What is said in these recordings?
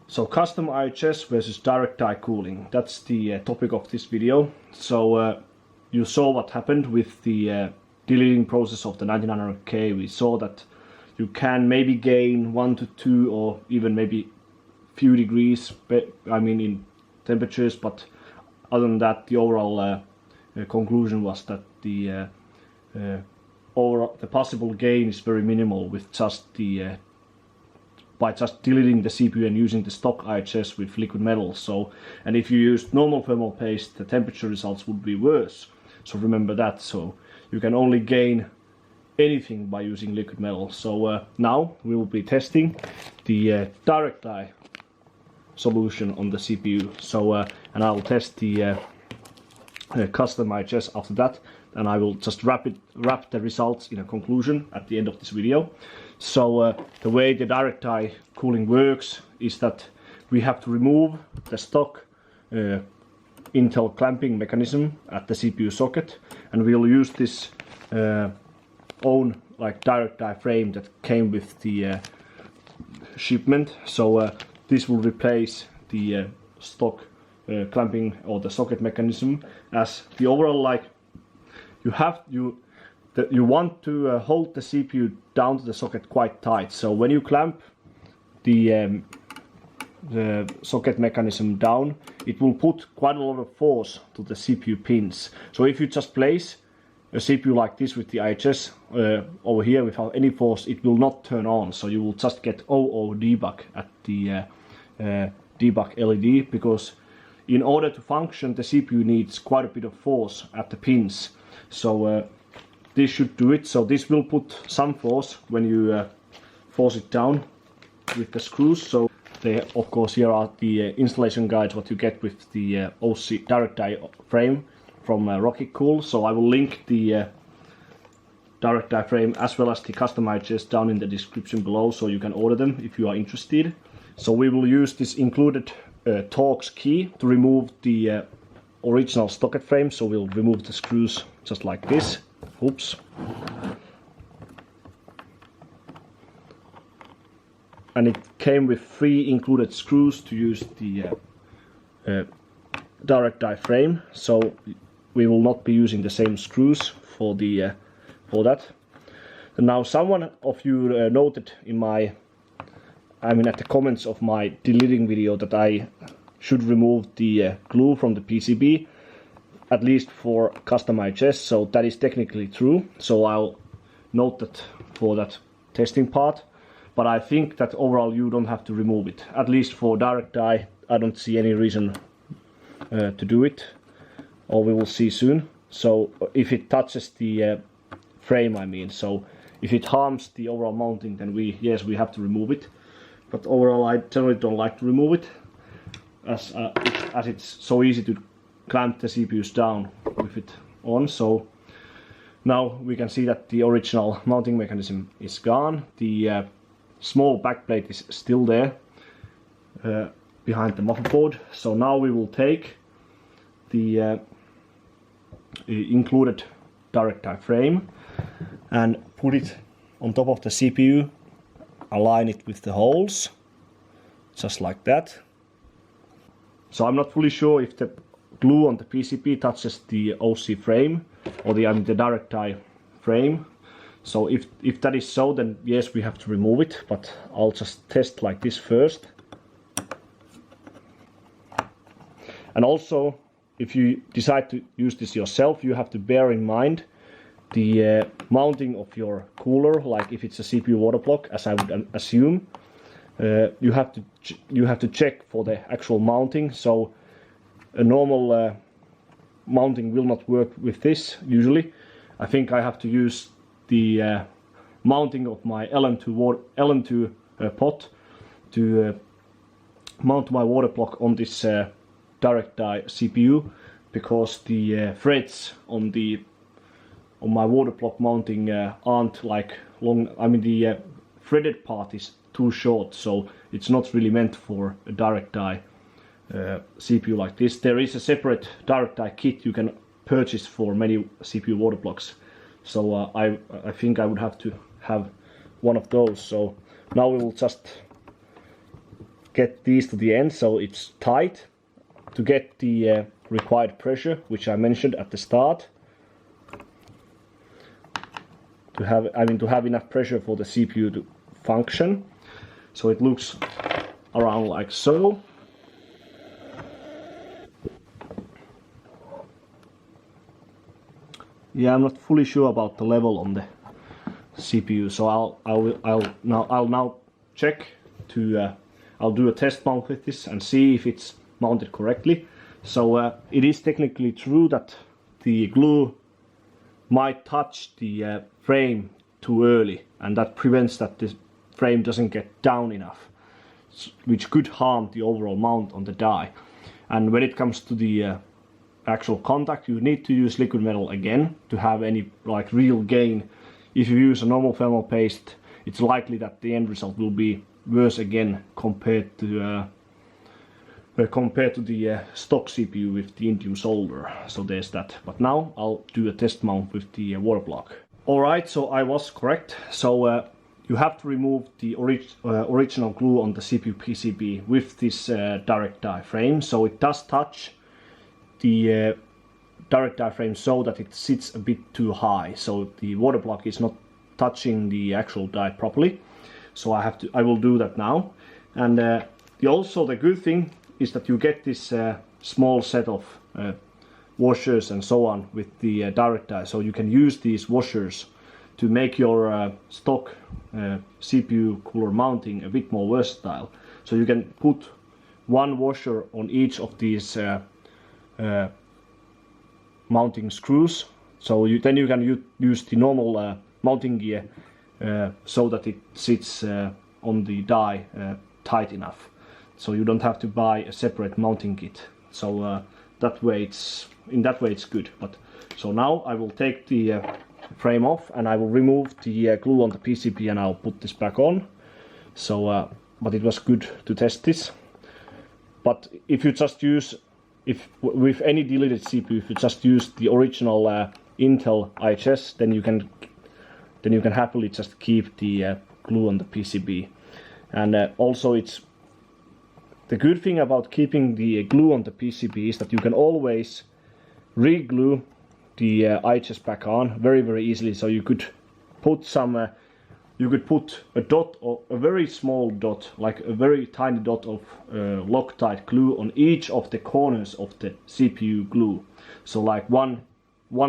So custom IHS versus direct die cooling, that's the topic of this video. So you saw what happened with the delidding process of the 9900K. We saw that you can maybe gain 1 to 2 or even maybe few degrees, I mean in temperatures, but other than that the overall conclusion was that the possible gain is very minimal with just the by just delidding the CPU and using the stock IHS with liquid metal. So, and if you use normal thermal paste, the temperature results would be worse. So remember that. So you can only gain anything by using liquid metal. So now we will be testing the direct die solution on the CPU. So and I will test the custom IHS after that, and I will just wrap the results in a conclusion at the end of this video. So the way the direct die cooling works is that we have to remove the stock Intel clamping mechanism at the CPU socket, and we'll use this own like direct die frame that came with the shipment. So this will replace the stock clamping or the socket mechanism, as the overall like you want to hold the CPU down to the socket quite tight. So when you clamp the socket mechanism down, it will put quite a lot of force to the CPU pins. So if you just place a CPU like this with the IHS over here without any force, it will not turn on. So you will just get OO debug at the debug LED, because in order to function the CPU needs quite a bit of force at the pins. So this should do it. So this will put some force when you force it down with the screws. So they, of course, here are the installation guides what you get with the OC direct die frame from Rockitcool. So I will link the direct die frame as well as the custom IHS down in the description below, so you can order them if you are interested. So we will use this included Torx key to remove the original socket frame. So we'll remove the screws just like this. Oops. And it came with 3 included screws to use the direct die frame. So we will not be using the same screws for the for that. And now someone of you noted in my, at the comments of my delidding video, that I should remove the glue from the PCB, at least for custom IHS. So that is technically true. So I'll note that for that testing part. But I think that overall you don't have to remove it. At least for direct die, I don't see any reason to do it, or we will see soon. So if it touches the frame, so if it harms the overall mounting, then we have to remove it. But overall I generally don't like to remove it, as it's so easy to clamp the CPUs down with it on. So now we can see that the original mounting mechanism is gone. The small backplate is still there behind the motherboard. So now we will take the included direct die frame and put it on top of the CPU, align it with the holes, just like that. So I'm not fully sure if the glue on the PCB touches the OC frame or the direct die frame. So if that is so, then yes, we have to remove it, but I'll just test like this first. And also, if you decide to use this yourself, you have to bear in mind the mounting of your cooler. Like if it's a CPU water block, as I would assume, you have to check for the actual mounting. So a normal mounting will not work with this usually. I think I have to use the mounting of my LM2 pot to mount my water block on this direct die CPU, because the threads on my water block mounting aren't like long. The threaded part is too short, so it's not really meant for a direct die CPU like this. There is a separate direct die kit you can purchase for many CPU water blocks. So I think I would have to have one of those. So now we will just get these to the end so it's tight to get the required pressure, which I mentioned at the start. To have enough pressure for the CPU to function. So it looks around like so. Yeah, I'm not fully sure about the level on the CPU, so I'll now check to I'll do a test mount with this and see if it's mounted correctly. So it is technically true that the glue might touch the frame too early, and that prevents that the frame doesn't get down enough, which could harm the overall mount on the die. And when it comes to the actual contact, you need to use liquid metal again to have any like real gain. If you use a normal thermal paste, it's likely that the end result will be worse again compared to the stock CPU with the indium solder. So there's that. But now I'll do a test mount with the water block. Alright, so I was correct. So you have to remove the original glue on the CPU PCB with this direct die frame. So it does touch the direct die frame so that it sits a bit too high. So the water block is not touching the actual die properly. So I will do that now. And also the good thing is that you get this small set of washers and so on with the direct die, so you can use these washers to make your stock CPU cooler mounting a bit more versatile. So you can put one washer on each of these mounting screws, so then you can use the normal mounting gear so that it sits on the die tight enough. So you don't have to buy a separate mounting kit. So that way it's good. But so now I will take the frame off and I will remove the glue on the PCB and I'll put this back on. So but it was good to test this. But if you just use, with any delidded CPU, if you just use the original Intel IHS, then you can happily just keep the glue on the PCB. And also it's the good thing about keeping the glue on the PCB is that you can always re-glue the IHS back on very easily. So you could put some, you could put a dot or a very small dot, like a very tiny dot of Loctite glue on each of the corners of the CPU glue. So like one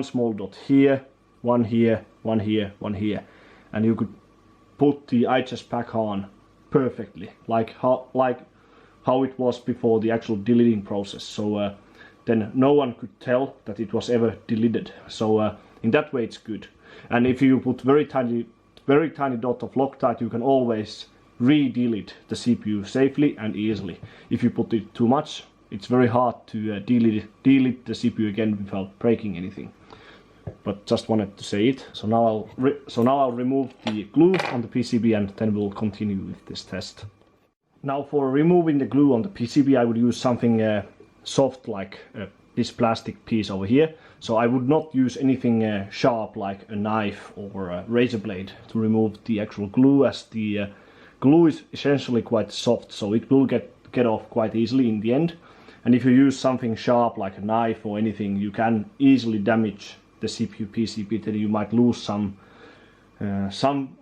small dot here, one here, one here, one here, and you could put the IHS back on perfectly, like how it was before the actual delidding process. So then no one could tell that it was ever delidded. So in that way it's good. And if you put very tiny dot of Loctite, you can always re-delid the CPU safely and easily. If you put it too much, it's very hard to delid the CPU again without breaking anything. But just wanted to say it. So now I'll remove the glue on the PCB and then we'll continue with this test. Now for removing the glue on the PCB, I would use something soft like this plastic piece over here. So I would not use anything sharp like a knife or a razor blade to remove the actual glue, as the glue is essentially quite soft, so it will get off quite easily in the end. And if you use something sharp like a knife or anything, you can easily damage the CPU PCB, then you might lose some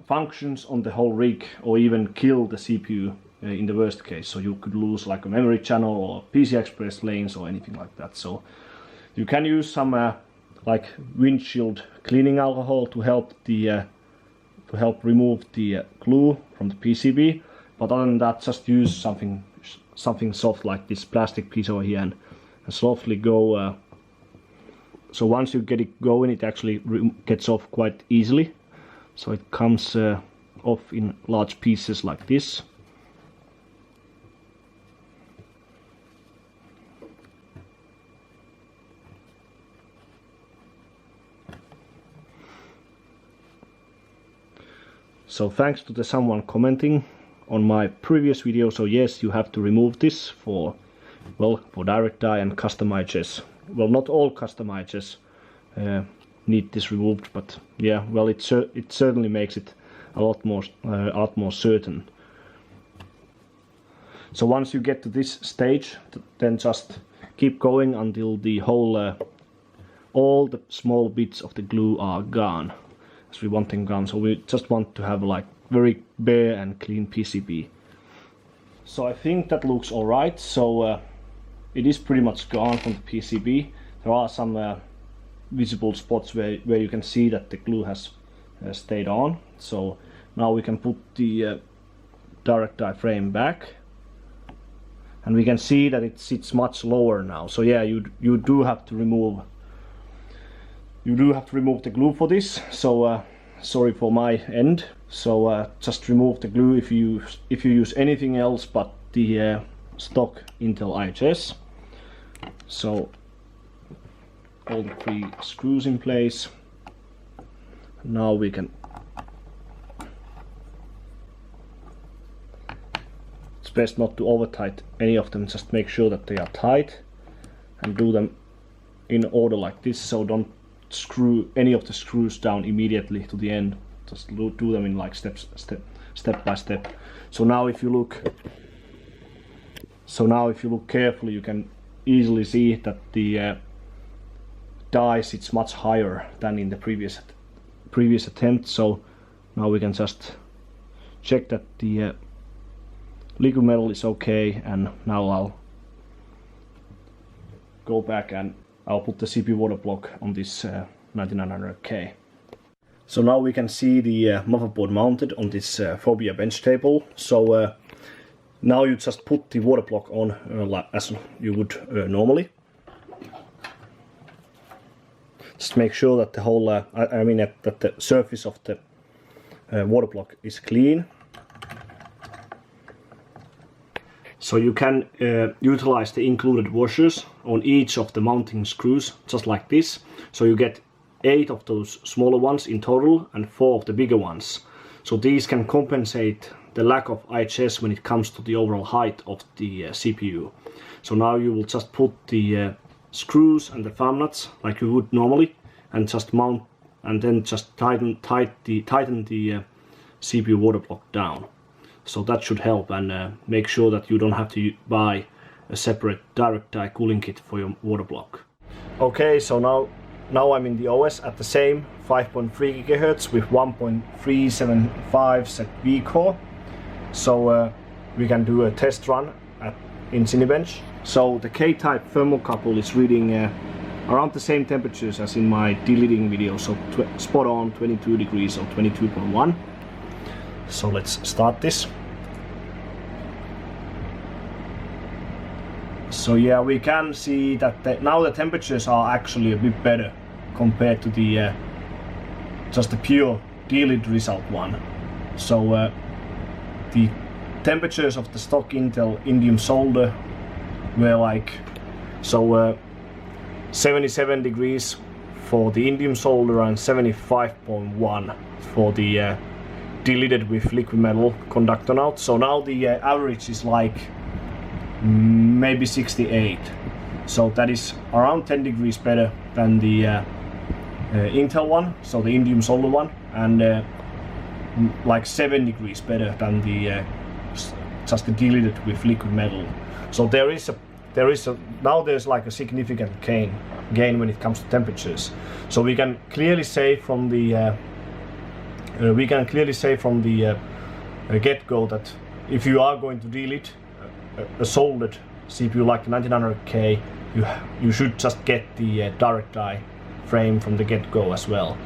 functions on the whole rig, or even kill the CPU in the worst case. So you could lose like a memory channel or PCI Express lanes or anything like that. So you can use some like windshield cleaning alcohol to help remove the glue from the PCB. But other than that, just use something soft like this plastic piece over here and softly go. So once you get it going, it actually gets off quite easily. So it comes off in large pieces like this. So thanks to someone commenting on my previous video. So yes, you have to remove this for direct die and custom IHS. Well, not all custom IHS need this removed, but yeah, well, it certainly makes it a lot more certain. So once you get to this stage, then just keep going until the whole all the small bits of the glue are gone, as we want them gone. So we just want to have like very bare and clean PCB. So I think that looks alright. So it is pretty much gone from the PCB. There are some visible spots where you can see that the glue has stayed on. So now we can put the direct die frame back, and we can see that it sits much lower now. So yeah, you do have to remove the glue for this. So sorry for my end. So just remove the glue if you use anything else but the stock Intel IHS. So all the 3 screws in place. Now we can, it's best not to over tight any of them, just make sure that they are tight and do them in order like this. So don't screw any of the screws down immediately to the end, just do them in like step by step. So now if you look carefully, you can easily see that the die sits much higher than in the previous attempt. So now we can just check that the liquid metal is okay, and now I'll go back and I'll put the CPU water block on this 9900K. So now we can see the motherboard mounted on this Phobia bench table. So now you just put the water block on as you would normally. Just make sure that the whole, that the surface of the water block is clean. So you can utilize the included washers on each of the mounting screws, just like this. So you get 8 of those smaller ones in total and 4 of the bigger ones. So these can compensate the lack of IHS when it comes to the overall height of the CPU. So now you will just put the screws and the thumb nuts like you would normally, and just mount, and then just tighten the CPU water block down. So that should help, and make sure that you don't have to buy a separate direct die cooling kit for your water block. Okay, so now I'm in the OS at the same 5.3 GHz with 1.375 set vcore. So we can do a test run in Cinebench. So the K-type thermocouple is reading around the same temperatures as in my delidding video, so spot on 22 degrees or 22.1. So let's start this. So yeah, we can see that now the temperatures are actually a bit better compared to the just the pure delid result one. So the temperatures of the stock Intel indium solder were like 77 degrees for the indium solder and 75.1 for the delidded with liquid metal conductor node. So now the average is like maybe 68. So that is around 10 degrees better than the Intel one, so the indium solder one, and like 7 degrees better than the just the delidded with liquid metal. So there's like a significant gain when it comes to temperatures. So we can clearly say from the get-go that if you are going to delid a soldered CPU like the 9900K, you should just get the direct die frame from the get-go as well.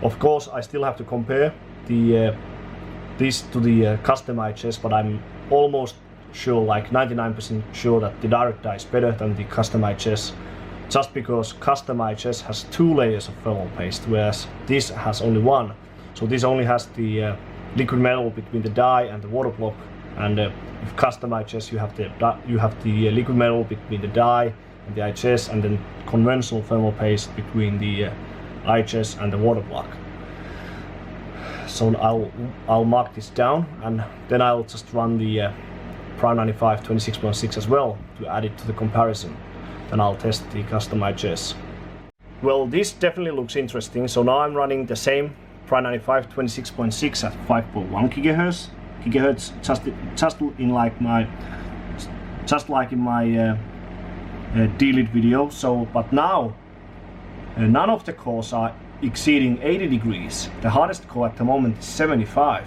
Of course, I still have to compare this to the Custom IHS, but I'm almost sure, like 99% sure, that the direct die is better than the Custom IHS, just because Custom IHS has 2 layers of thermal paste, whereas this has only 1. So this only has the liquid metal between the die and the water block, and with Custom IHS you have the liquid metal between the die and the IHS, and then conventional thermal paste between the IHS and the water block. So I'll mark this down, and then I'll just run the Prime 95 26.6 as well to add it to the comparison. Then I'll test the Custom IHS. Well, this definitely looks interesting. So now I'm running the same Prime 95 26.6 at 5.1 gigahertz, just in like my just like in my delid video. So, but now none of the cores are exceeding 80 degrees. The hardest core at the moment is 75.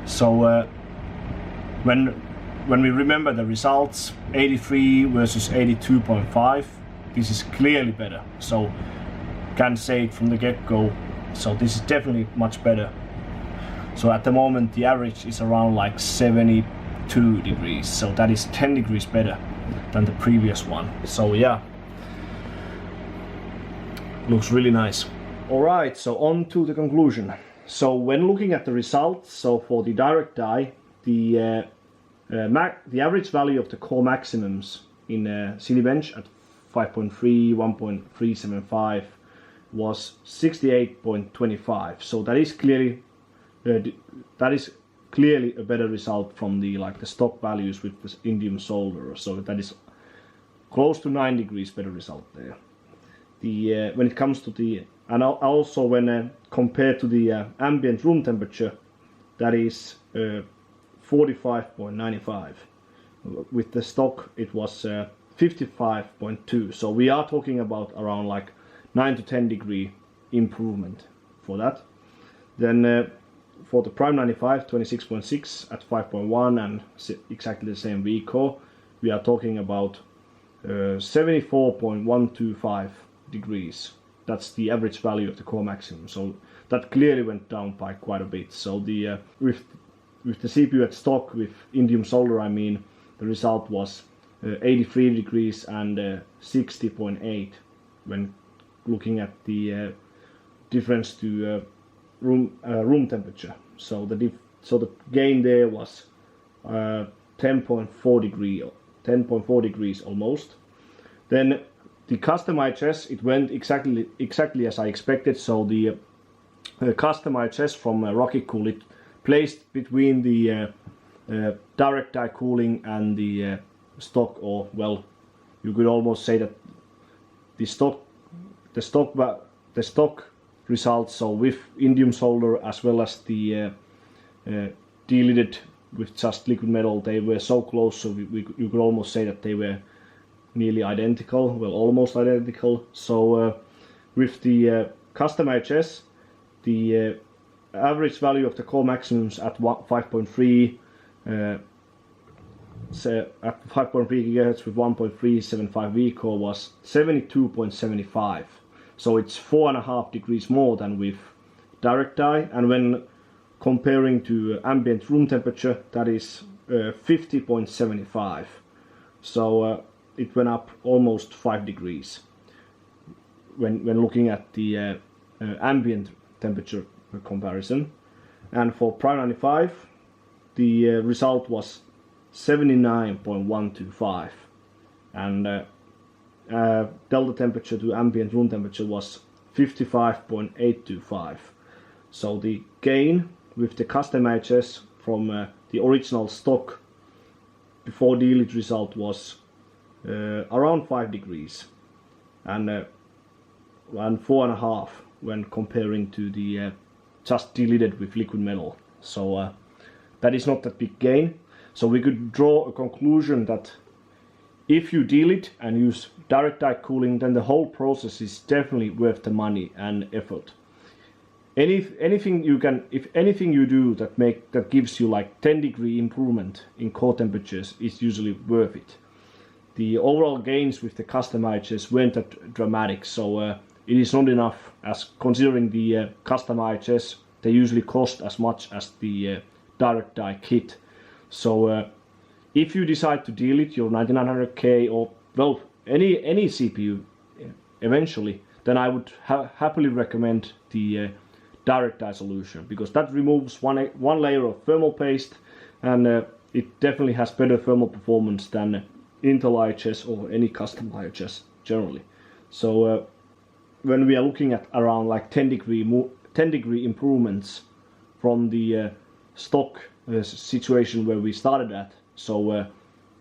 So when we remember the results, 83 versus 82.5, this is clearly better. So can say it from the get-go. So this is definitely much better. So at the moment the average is around like 72 degrees. So that is 10 degrees better than the previous one. So yeah, looks really nice. Alright, so on to the conclusion. So when looking at the results, so for the direct die, the average value of the core maximums in Cinebench at 5.3, 1.375 was 68.25. So that is clearly a better result from the stock values with the indium solder. So that is close to 9 degrees better result there. When it comes to the, and also when compared to the ambient room temperature, that is 45.95. With the stock it was 55.2. So we are talking about around like 9 to 10 degree improvement for that. Then for the Prime 95, 26.6 at 5.1 and exactly the same vcore, we are talking about 74.125 degrees. That's the average value of the core maximum. So that clearly went down by quite a bit. So the with the CPU at stock with indium solder, I mean, the result was 83 degrees and 60.8 when looking at the difference to room temperature. So the gain there was 10.4 degrees almost. Then the Custom IHS, it went exactly as I expected. So the Custom IHS from Rockitcool, it placed between the direct die cooling and the stock, or well, you could almost say that the stock results, so with indium solder as well as the delidded with just liquid metal, they were so close, so you could almost say that they were nearly identical, well, almost identical. So with the Custom IHS, the average value of the core maximums at 5.3 at 5.3 GHz with 1.375 vcore was 72.75. So it's 4.5 degrees more than with direct die, and when comparing to ambient room temperature, that is 50.75. So it went up almost 5 degrees when looking at the ambient temperature comparison. And for Prime 95, the result was 79.125, and delta temperature to ambient room temperature was 55.825. So the gain with the Custom IHS from the original stock before delid result was around 5 degrees, and 4.5 when comparing to the just delided with liquid metal. So that is not that big gain. So we could draw a conclusion that if you delid and use direct die cooling, then the whole process is definitely worth the money and effort. Anything you do that gives you like 10 degree improvement in core temperatures is usually worth it. The overall gains with the Custom IHS weren't that dramatic, so it is not enough, as considering the Custom IHS, they usually cost as much as the direct die kit. So if you decide to delid your 9900K or well any CPU eventually, then I would happily recommend the direct die solution, because that removes one layer of thermal paste, and it definitely has better thermal performance than Intel IHS or any Custom IHS generally. So when we are looking at around like 10 degree improvements from the stock situation where we started at, so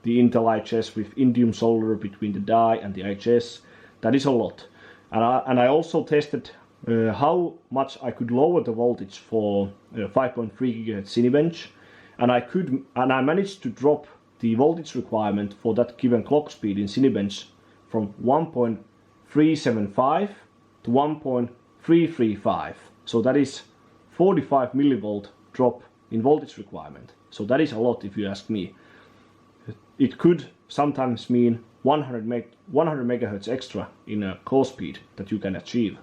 the Intel IHS with indium solder between the die and the IHS, that is a lot. And I also tested how much I could lower the voltage for 5.3 GHz Cinebench, and I managed to drop the voltage requirement for that given clock speed in Cinebench from 1.375 to 1.335. So that is 45 millivolt drop in voltage requirement. So that is a lot if you ask me. It could sometimes mean 100 megahertz extra in a call speed that you can achieve.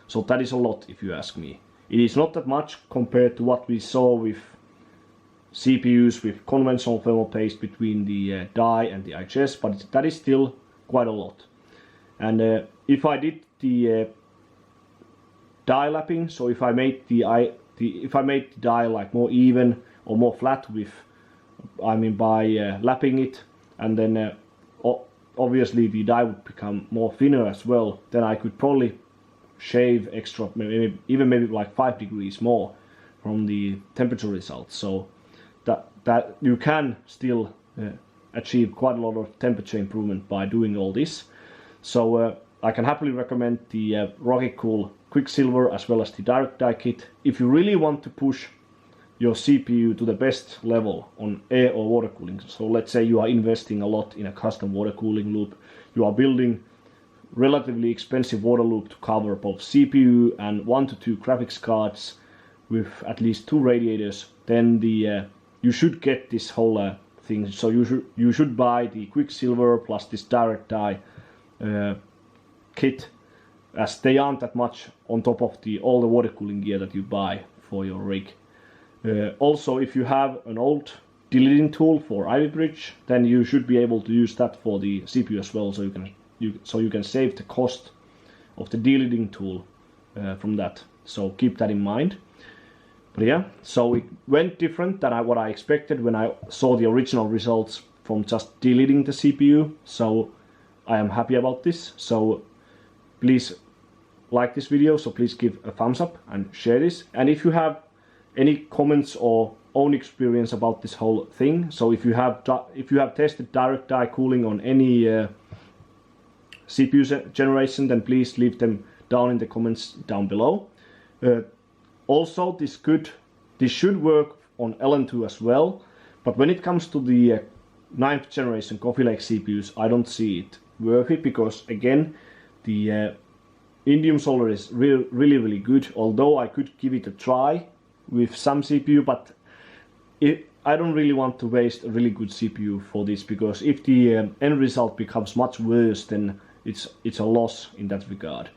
So that is a lot if you ask me. It is not that much compared to what we saw with CPUs with conventional thermal paste between the die and the IHS, but that is still quite a lot. And if I did the die lapping, so if I made the die like more even or more flat with, I mean by lapping it, and then obviously the die would become more thinner as well, then I could probably shave extra, maybe like 5 degrees more from the temperature results. So that you can still achieve quite a lot of temperature improvement by doing all this. So I can happily recommend the Rockitcool Quicksilver as well as the direct die kit if you really want to push your CPU to the best level on air or water cooling. So let's say you are investing a lot in a custom water cooling loop, you are building relatively expensive water loop to cover both CPU and 1 to 2 graphics cards with at least 2 radiators, then you should get this whole thing. So you should buy the Quicksilver plus this direct die kit, as they aren't that much on top of all the water cooling gear that you buy for your rig. Also, if you have an old delidding tool for Ivy Bridge, then you should be able to use that for the CPU as well, so you can save the cost of the delidding tool from that. So keep that in mind. But yeah, so it went different than what I expected when I saw the original results from just delidding the CPU. So I am happy about this. So please like this video, so please give a thumbs up and share this. And if you have any comments or own experience about this whole thing, so if you have tested direct die cooling on any CPU generation, then please leave them down in the comments down below. Also, this should work on LN2 as well, but when it comes to the 9th generation Coffee Lake CPUs, I don't see it worth it, because again, the indium solder is really good, although I could give it a try with some CPU, but I don't really want to waste a really good CPU for this, because if the end result becomes much worse, then it's a loss in that regard.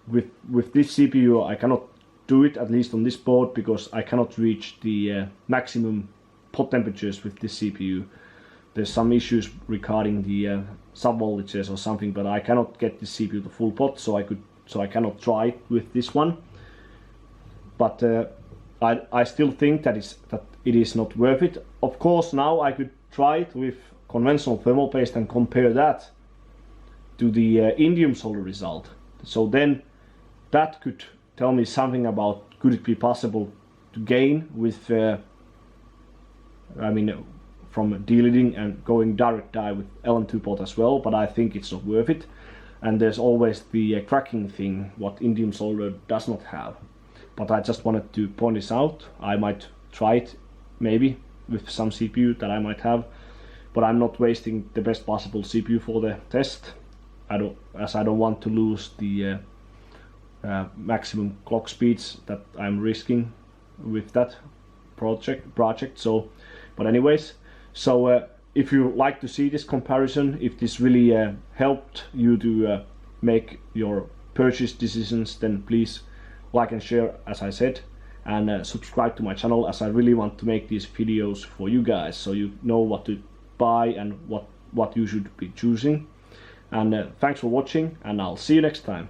With this CPU I cannot do it, at least on this board, because I cannot reach the maximum pot temperatures with this CPU. There's some issues regarding the sub voltages or something, but I cannot get this CPU to full pot, so I cannot try it with this one. But I still think that it is not worth it. Of course, now I could try it with conventional thermal paste and compare that to the indium solder result. So then that could tell me something about, could it be possible to gain with from delidding and going direct die with LN2 pot as well, but I think it's not worth it. And there's always the cracking thing, what indium solder does not have. But I just wanted to point this out. I might try it maybe with some CPU that I might have, but I'm not wasting the best possible CPU for the test. I don't want to lose the maximum clock speeds that I'm risking with that project. So, but anyways, so if you like to see this comparison, if this really helped you to make your purchase decisions, then please like and share, as I said, and subscribe to my channel, as I really want to make these videos for you guys, so you know what to buy and what you should be choosing. And thanks for watching, and I'll see you next time.